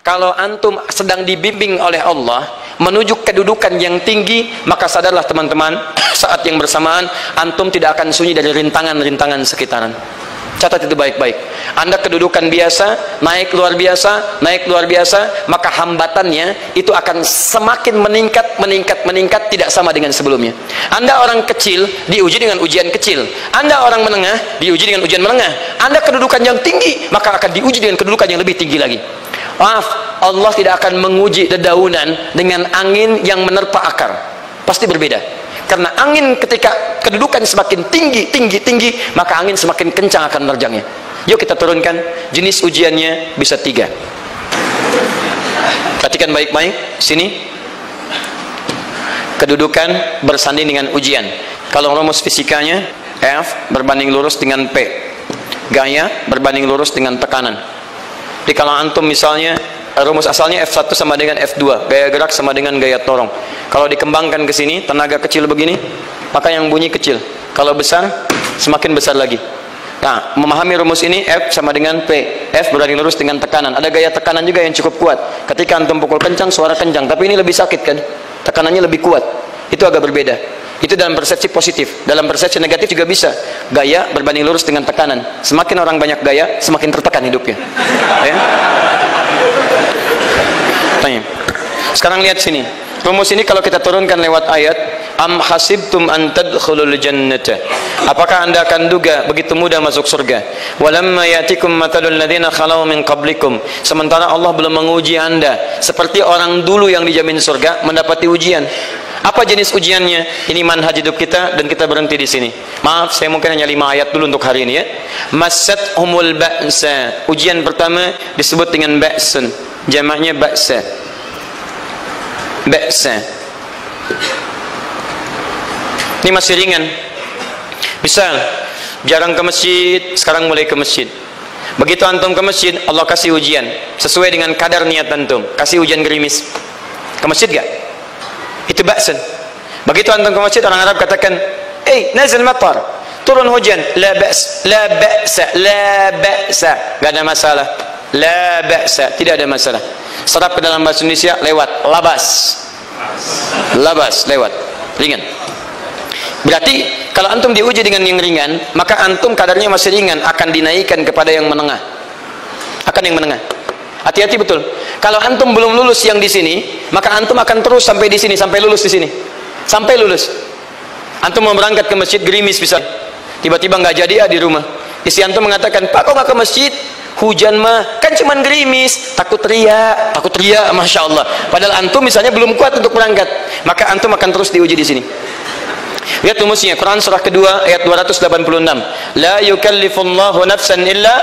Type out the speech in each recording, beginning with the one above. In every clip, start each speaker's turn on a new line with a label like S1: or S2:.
S1: Kalau antum sedang dibimbing oleh Allah menuju kedudukan yang tinggi, maka sadarlah teman-teman, saat yang bersamaan antum tidak akan sunyi dari rintangan-rintangan sekitaran. Catat itu baik-baik. Anda kedudukan biasa, naik luar biasa, maka hambatannya itu akan semakin meningkat, tidak sama dengan sebelumnya. Anda orang kecil, diuji dengan ujian kecil. Anda orang menengah, diuji dengan ujian menengah. Anda kedudukan yang tinggi, maka akan diuji dengan kedudukan yang lebih tinggi lagi. Maaf, Allah tidak akan menguji dedaunan dengan angin yang menerpa akar. Pasti berbeda. Karena angin ketika kedudukan semakin tinggi, maka angin semakin kencang akan menerjangnya. Yuk kita turunkan. Jenis ujiannya bisa 3. Perhatikan baik-baik. Sini. Kedudukan bersanding dengan ujian. Kalau rumus fisikanya, F berbanding lurus dengan P. Gaya berbanding lurus dengan tekanan. Jadi kalau antum misalnya rumus asalnya F1 sama dengan F2, gaya gerak sama dengan gaya dorong. Kalau dikembangkan ke sini, tenaga kecil begini, maka yang bunyi kecil. Kalau besar, semakin besar lagi. Nah, memahami rumus ini, F sama dengan P. F berbanding lurus dengan tekanan. Ada gaya tekanan juga yang cukup kuat. Ketika antum pukul kencang, suara kencang. Tapi ini lebih sakit kan? Tekanannya lebih kuat. Itu agak berbeda. Itu dalam persepsi positif. Dalam persepsi negatif juga bisa. Gaya berbanding lurus dengan tekanan. Semakin orang banyak gaya, semakin tertekan hidupnya. Ya? Tanya. Sekarang lihat sini. Rumus ini kalau kita turunkan lewat ayat, am hasibtum an tadkhulul jannata. Apakah Anda akan duga begitu mudah masuk surga? Walamma yatikum matalul ladzina khalau min qablikum. Sementara Allah belum menguji Anda seperti orang dulu yang dijamin surga mendapati ujian. Apa jenis ujiannya? Ini manhaj hidup kita dan kita berhenti di sini. Maaf, saya mungkin hanya 5 ayat dulu untuk hari ini ya. Massatuhumul ba'sa. Ujian pertama disebut dengan ba'sun. Jamaknya ba'sa. Ba'sa. Ini masih ringan. Misal, jarang ke masjid, sekarang mulai ke masjid. Begitu antum ke masjid, Allah kasih ujian sesuai dengan kadar niat antum. Kasih ujian gerimis. Ke masjid gak? Itu ba'sun. Begitu antum ke masjid, orang Arab katakan, nazil matar, turun hujan. La ba's, la ba'sa, la ba'sa. Gak ada masalah. La ba'sa, tidak ada masalah. Serap ke dalam bahasa Indonesia lewat labas. Labas lewat. Ringan. Berarti kalau antum diuji dengan yang ringan, maka antum kadarnya masih ringan, akan dinaikkan kepada yang menengah. Akan yang menengah. Hati-hati betul. Kalau antum belum lulus yang di sini, maka antum akan terus sampai di sini, sampai lulus di sini. Sampai lulus. Antum mau berangkat ke masjid gerimis bisa. Tiba-tiba nggak jadi di rumah. Istri antum mengatakan, "Pak, kok nggak ke masjid? Hujan mah kan cuman gerimis." Takut teriak, masya Allah. Padahal antum misalnya belum kuat untuk berangkat, maka antum akan terus diuji di sini. Lihat rumusnya, Quran surah kedua ayat 286. La yukallifullahu nafsan illa.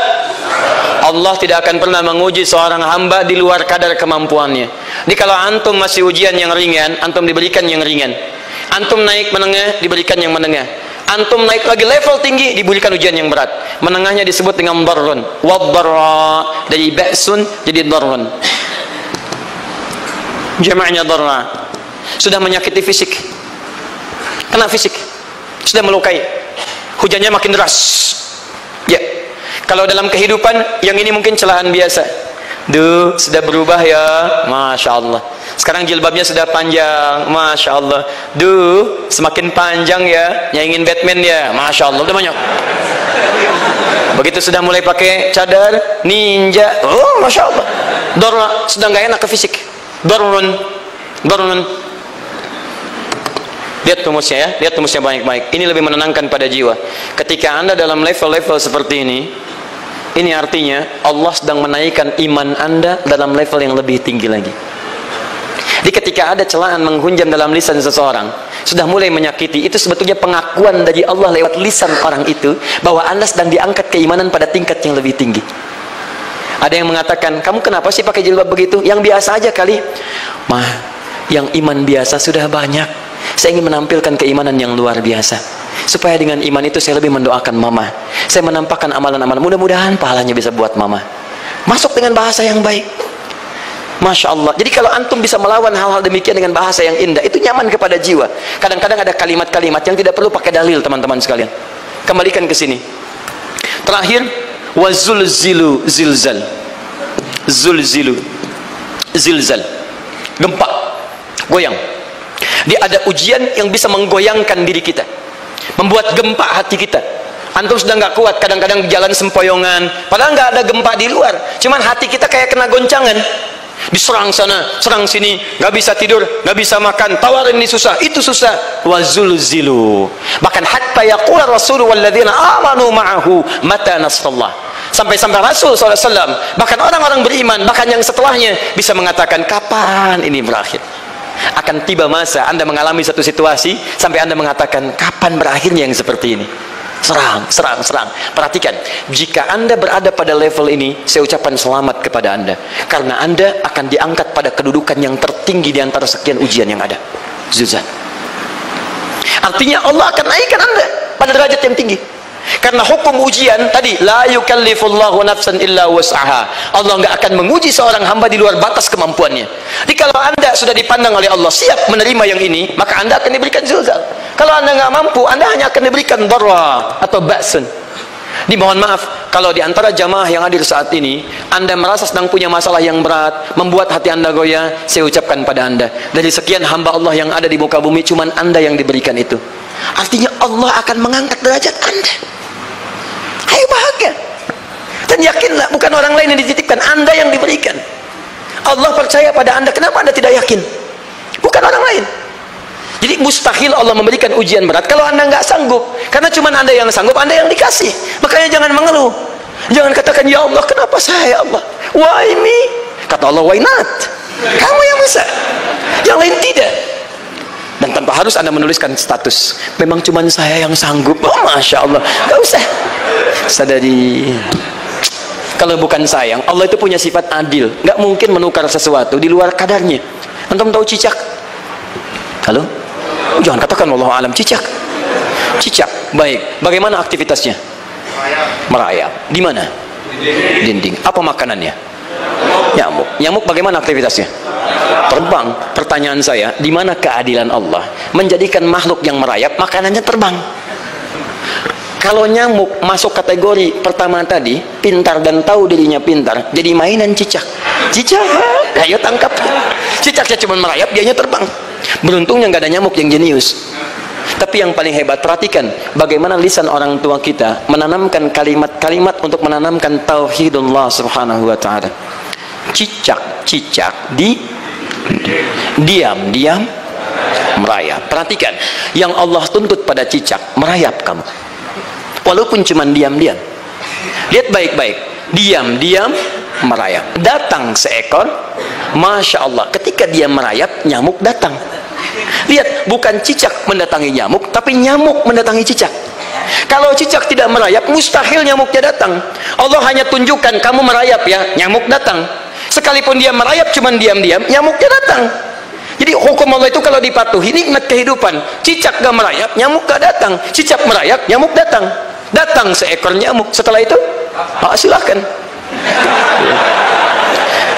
S1: Allah tidak akan pernah menguji seorang hamba di luar kadar kemampuannya. Jadi kalau antum masih ujian yang ringan, antum diberikan yang ringan. Antum naik menengah, diberikan yang menengah. Antum naik lagi level tinggi, diberikan ujian yang berat. Menengahnya disebut dengan darrun. Waddarra, dari ba'sun jadi darrun. Jamaknya darra. Sudah menyakiti fisik. Kena fisik. Sudah melukai. Hujannya makin deras. Ya. Kalau dalam kehidupan, yang ini mungkin celaan biasa. Duh, sudah berubah ya. Masya Allah. Sekarang jilbabnya sudah panjang. Masya Allah. Duh, semakin panjang ya. Yang ingin Batman ya. Masya Allah. Udah banyak. Begitu sudah mulai pakai cadar, ninja. Oh, Masya Allah. Dorra, sudah nggak enak ke fisik. Dorrun. Lihat rumusnya ya. Lihat rumusnya baik-baik. Ini lebih menenangkan pada jiwa. Ketika Anda dalam level-level seperti ini artinya Allah sedang menaikkan iman Anda dalam level yang lebih tinggi lagi. Jadi ketika ada celaan menghunjam dalam lisan seseorang, sudah mulai menyakiti, itu sebetulnya pengakuan dari Allah lewat lisan orang itu bahwa Anda sedang diangkat keimanan pada tingkat yang lebih tinggi. Ada yang mengatakan, kamu kenapa sih pakai jilbab begitu? Yang biasa aja kali. Mah, yang iman biasa sudah banyak. Saya ingin menampilkan keimanan yang luar biasa. Supaya dengan iman itu saya lebih mendoakan mama. Saya menampakkan amalan-amalan. Mudah-mudahan pahalanya bisa buat mama. Masuk dengan bahasa yang baik. Masya Allah. Jadi kalau antum bisa melawan hal-hal demikian dengan bahasa yang indah, itu nyaman kepada jiwa. Kadang-kadang ada kalimat-kalimat yang tidak perlu pakai dalil, teman-teman sekalian. Kembalikan ke sini. Terakhir, wazulzilu zilzal. Zulzilu. zilzal, gempa, goyang. Dia ada ujian yang bisa menggoyangkan diri kita, membuat gempa hati kita. Antum sudah nggak kuat, kadang-kadang jalan sempoyongan, padahal nggak ada gempa di luar, cuman hati kita kayak kena goncangan. Diserang sana, serang sini, nggak bisa tidur, nggak bisa makan, tawarin ini susah, itu susah. Wazulzilu. Bahkan hatta yaqula Rasul walladzina amanu ma'ahu mata nasrullah. Sampai-sampai Rasul SAW, bahkan orang-orang beriman, bahkan yang setelahnya bisa mengatakan, kapan ini berakhir? Akan tiba masa Anda mengalami satu situasi sampai Anda mengatakan, kapan berakhirnya yang seperti ini? Serang, serang, serang. Perhatikan, jika Anda berada pada level ini, saya ucapkan selamat kepada Anda, karena Anda akan diangkat pada kedudukan yang tertinggi di antara sekian ujian yang ada. Zuzan. Artinya Allah akan naikkan Anda pada derajat yang tinggi. Karena hukum ujian tadi, la yukallifullahu nafsan illa wus'aha. Allah nggak akan menguji seorang hamba di luar batas kemampuannya. Jadi kalau Anda sudah dipandang oleh Allah siap menerima yang ini, maka Anda akan diberikan zilzal. Kalau Anda nggak mampu, Anda hanya akan diberikan dharra atau ba'sun. Dimohon maaf kalau di antara jamaah yang hadir saat ini Anda merasa sedang punya masalah yang berat, membuat hati Anda goyah. Saya ucapkan pada Anda, dari sekian hamba Allah yang ada di muka bumi, cuman Anda yang diberikan itu. Artinya Allah akan mengangkat derajat Anda. Ayo bahagia dan yakinlah, bukan orang lain yang dititipkan, Anda yang diberikan. Allah percaya pada Anda, kenapa Anda tidak yakin? Bukan orang lain. Jadi mustahil Allah memberikan ujian berat kalau Anda nggak sanggup, karena cuma Anda yang sanggup, Anda yang dikasih. Makanya jangan mengeluh, jangan katakan ya Allah kenapa saya, ya Allah, why me? Kata Allah, why not? Kamu yang bisa, yang lain tidak. Dan tanpa harus Anda menuliskan status, memang cuma saya yang sanggup. Oh, Masya Allah, gak usah. Sadari, kalau bukan sayang, Allah itu punya sifat adil, gak mungkin menukar sesuatu di luar kadarnya. Antum tahu cicak? Halo? Jangan katakan wallahu alam. Cicak, cicak, baik, bagaimana aktivitasnya? Merayap. Di mana? Dinding. Apa makanannya? Nyamuk. Nyamuk bagaimana aktivitasnya? Terbang. Pertanyaan saya, di mana keadilan Allah menjadikan makhluk yang merayap makanannya terbang? Kalau nyamuk masuk kategori pertama tadi, pintar dan tahu dirinya pintar, jadi mainan cicak. Cicak, ayo tangkap. Cicaknya cuma merayap, dianya terbang. Beruntungnya nggak ada nyamuk yang jenius. Tapi yang paling hebat, perhatikan bagaimana lisan orang tua kita menanamkan kalimat-kalimat untuk menanamkan tauhidullah subhanahu wa ta'ala. Cicak-cicak diam-diam merayap. Perhatikan, yang Allah tuntut pada cicak, merayap kamu. Walaupun cuma diam-diam. Lihat baik-baik, diam-diam merayap. Datang seekor, Masya Allah, ketika dia merayap, nyamuk datang. Lihat, bukan cicak mendatangi nyamuk, tapi nyamuk mendatangi cicak. Kalau cicak tidak merayap, mustahil nyamuknya datang. Allah hanya tunjukkan kamu merayap ya, nyamuk datang. Sekalipun dia merayap cuma diam-diam, nyamuknya datang. Jadi hukum Allah itu kalau dipatuhi, nikmat kehidupan. Cicak gak merayap, nyamuk gak datang. Cicak merayap, nyamuk datang. Datang seekor nyamuk. Setelah itu, silahkan.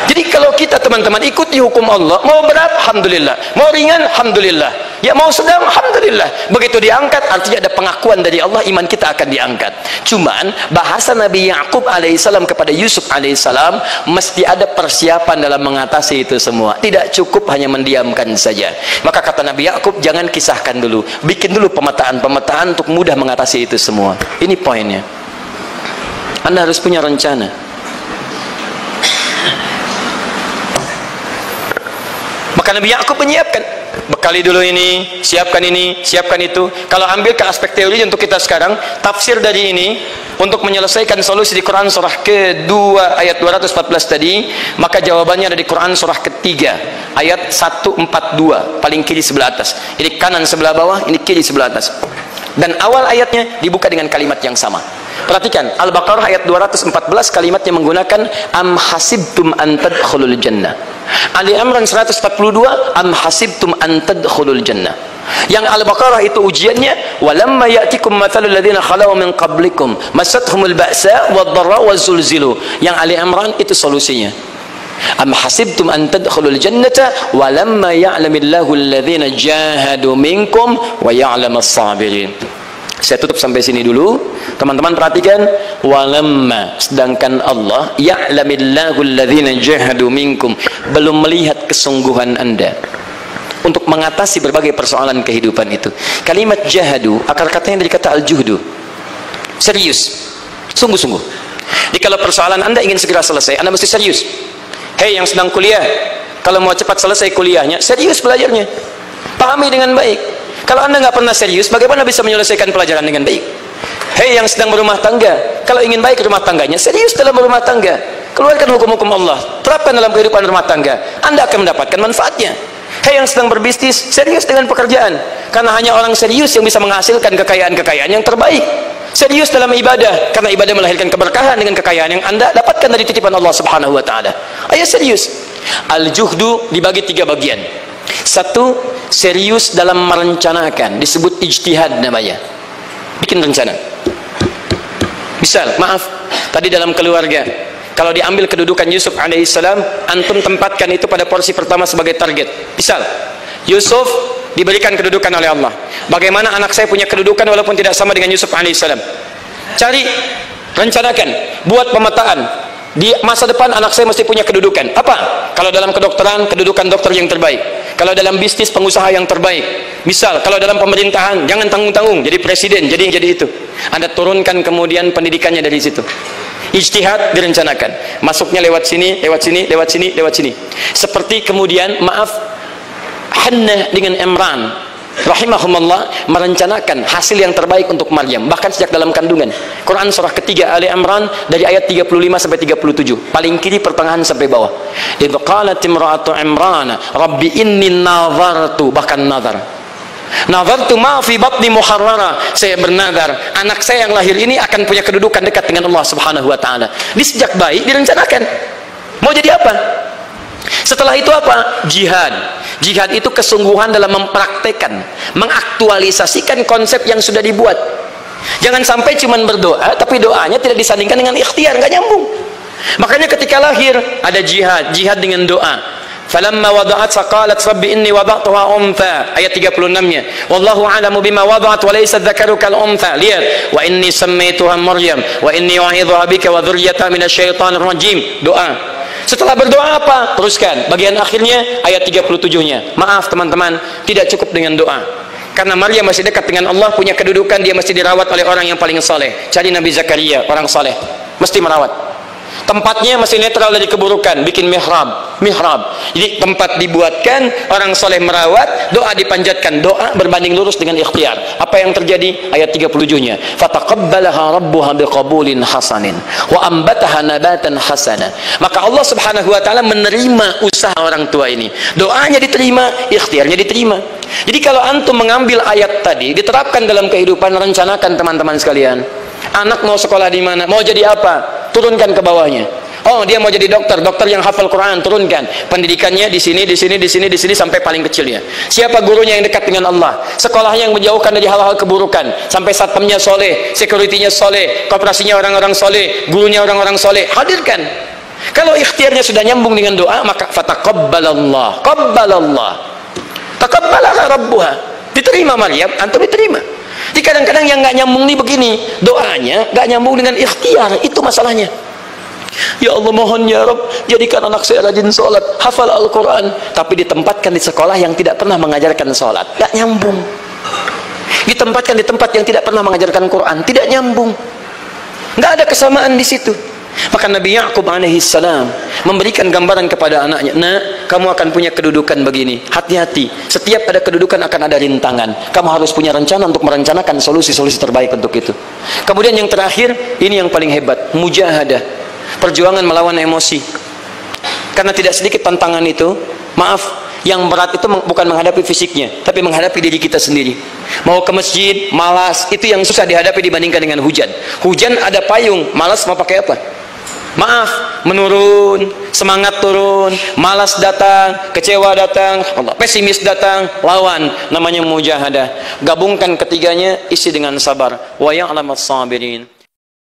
S1: Jadi kalau kita teman-teman ikuti hukum Allah, mau berat, alhamdulillah, mau ringan, alhamdulillah, ya mau sedang, alhamdulillah. Begitu diangkat, artinya ada pengakuan dari Allah, iman kita akan diangkat. Cuman bahasa Nabi Ya'qub alaihissalam kepada Yusuf alaihissalam, mesti ada persiapan dalam mengatasi itu semua. Tidak cukup hanya mendiamkan saja. Maka kata Nabi Ya'qub, jangan kisahkan dulu, bikin dulu pemetaan-pemetaan untuk mudah mengatasi itu semua. Ini poinnya. Anda harus punya rencana. Maka Nabi Ya'qub menyiapkan, bekali dulu ini, siapkan itu. Kalau ambil ke aspek teori untuk kita sekarang, tafsir dari ini untuk menyelesaikan solusi di Quran surah kedua ayat 214 tadi, maka jawabannya ada di Quran surah ketiga ayat 142, paling kiri sebelah atas. Ini kanan sebelah bawah, ini kiri sebelah atas. Dan awal ayatnya dibuka dengan kalimat yang sama. Perhatikan, Al-Baqarah ayat 214 kalimatnya menggunakan am hasibtum an tadkhulul jannah. Ali Imran 142 am hasibtum an tadkhulul jannah. Yang Al-Baqarah itu ujiannya, walamma ya'tikum mathalul ladzina khalau min qablikum massatuhumul ba'sa wad-dharra wazulzilu. Yang Ali Imran itu solusinya. Am hasibtum an tadkhulul jannata walamma ya'lamillahu alladhina jahadu minkum wa ya'lamas sabirin. Saya tutup sampai sini dulu. Teman-teman perhatikan, walamma, sedangkan Allah ya'lamillahu alladhina jahadu minkum, belum melihat kesungguhan Anda untuk mengatasi berbagai persoalan kehidupan itu. Kalimat jahadu, akar katanya dari kata al-juhdu, serius, sungguh-sungguh. Jadi kalau persoalan Anda ingin segera selesai, Anda mesti serius. Hei yang sedang kuliah, kalau mau cepat selesai kuliahnya, serius belajarnya, pahami dengan baik. Kalau Anda nggak pernah serius, bagaimana bisa menyelesaikan pelajaran dengan baik? Hei yang sedang berumah tangga, kalau ingin baik rumah tangganya, serius dalam berumah tangga, keluarkan hukum-hukum Allah, terapkan dalam kehidupan rumah tangga, Anda akan mendapatkan manfaatnya. Hei yang sedang berbisnis, serius dengan pekerjaan, karena hanya orang serius yang bisa menghasilkan kekayaan-kekayaan yang terbaik. Serius dalam ibadah, karena ibadah melahirkan keberkahan dengan kekayaan yang Anda dapatkan dari titipan Allah Subhanahu wa taala. Ayo serius. Al-juhdu dibagi 3 bagian. 1, serius dalam merencanakan, disebut ijtihad namanya. Bikin rencana. Misal, maaf, tadi dalam keluarga, kalau diambil kedudukan Yusuf alaihissalam, antum tempatkan itu pada porsi pertama sebagai target. Misal, Yusuf diberikan kedudukan oleh Allah. Bagaimana anak saya punya kedudukan walaupun tidak sama dengan Yusuf alaihissalam? Cari, rencanakan, buat pemetaan. Di masa depan anak saya mesti punya kedudukan. Apa? Kalau dalam kedokteran, kedudukan dokter yang terbaik. Kalau dalam bisnis, pengusaha yang terbaik. Misal, kalau dalam pemerintahan, jangan tanggung-tanggung, jadi presiden, jadi itu. Anda turunkan kemudian pendidikannya dari situ. Ijtihad direncanakan. Masuknya lewat sini, lewat sini, lewat sini, lewat sini. Seperti kemudian, maaf, Hannah dengan Imran rahimahumullah merencanakan hasil yang terbaik untuk Maryam, bahkan sejak dalam kandungan. Quran surah ketiga Ali Imran dari ayat 35 sampai 37, paling kiri pertengahan sampai bawah. Idz qalat imra'atu Imran rabbi inni nazartu, bahkan nazartu ma fi batni muharrara, saya bernazar anak saya yang lahir ini akan punya kedudukan dekat dengan Allah Subhanahu wa taala. Di sejak bayi direncanakan mau jadi apa. Setelah itu apa? Jihad. Jihad itu kesungguhan dalam mempraktekkan, mengaktualisasikan konsep yang sudah dibuat. Jangan sampai cuma berdoa, tapi doanya tidak disandingkan dengan ikhtiar, nggak nyambung. Makanya ketika lahir ada jihad, jihad dengan doa. Falamma wada'at faqalat rabbi inni wada'tuha untha, ayat 36-nya. Wallahu a'lamu bima wada'at wa laysa dzakaru kal untha. Lihat, wa inni sammaituha Maryam wa inni wa'idhuha bika wa dzurriyyataha minasyaitonir rajim. Doa. Setelah berdoa apa? Teruskan. Bagian akhirnya ayat 37-nya. Maaf teman-teman, tidak cukup dengan doa. Karena Maryam masih dekat dengan Allah, punya kedudukan, dia mesti dirawat oleh orang yang paling saleh. Cari Nabi Zakaria, orang saleh. Mesti merawat. Tempatnya masih netral dari keburukan, bikin mihrab. Jadi tempat dibuatkan, orang soleh merawat, doa dipanjatkan, doa berbanding lurus dengan ikhtiar. Apa yang terjadi? Ayat 37-nya. Fataqabbalaha rabbuha biqabulin hasanin wa ambataha nabatan hasana. Maka Allah Subhanahu wa taala menerima usaha orang tua ini. Doanya diterima, ikhtiarnya diterima. Jadi kalau antum mengambil ayat tadi, diterapkan dalam kehidupan, rencanakan teman-teman sekalian. Anak mau sekolah di mana? Mau jadi apa? Turunkan ke bawahnya. Oh, dia mau jadi dokter, dokter yang hafal Quran, turunkan. Pendidikannya di sini, di sini, di sini, di sini sampai paling kecilnya. Siapa gurunya yang dekat dengan Allah? Sekolahnya yang menjauhkan dari hal-hal keburukan, sampai satpamnya soleh, securitynya soleh, koperasinya orang-orang soleh, gurunya orang-orang soleh. Hadirkan. Kalau ikhtiarnya sudah nyambung dengan doa, maka fataqabbalallah, qabbalallah. Taqabbalaha rabbuha. Diterima Maryam, antum diterima. Jadi kadang-kadang yang nggak nyambung nih begini, doanya nggak nyambung dengan ikhtiar, itu masalahnya. Ya Allah, mohon ya Rabb, jadikan anak saya rajin sholat, hafal Al-Quran, tapi ditempatkan di sekolah yang tidak pernah mengajarkan sholat, nggak nyambung. Ditempatkan di tempat yang tidak pernah mengajarkan Quran, tidak nyambung. Nggak ada kesamaan di situ. Maka Nabi Ya'qub alaihissalam memberikan gambaran kepada anaknya, nak, kamu akan punya kedudukan begini, hati-hati, setiap ada kedudukan akan ada rintangan, kamu harus punya rencana untuk merencanakan solusi-solusi terbaik untuk itu. Kemudian yang terakhir, ini yang paling hebat, mujahadah, perjuangan melawan emosi. Karena tidak sedikit tantangan itu, maaf, yang berat itu bukan menghadapi fisiknya, tapi menghadapi diri kita sendiri. Mau ke masjid, malas, itu yang susah dihadapi dibandingkan dengan hujan. Hujan ada payung, malas mau pakai apa? Maaf, menurun, semangat turun, malas datang, kecewa datang, pesimis datang, lawan, namanya mujahadah. Gabungkan ketiganya, isi dengan sabar. Wa ya'lamas sabirin.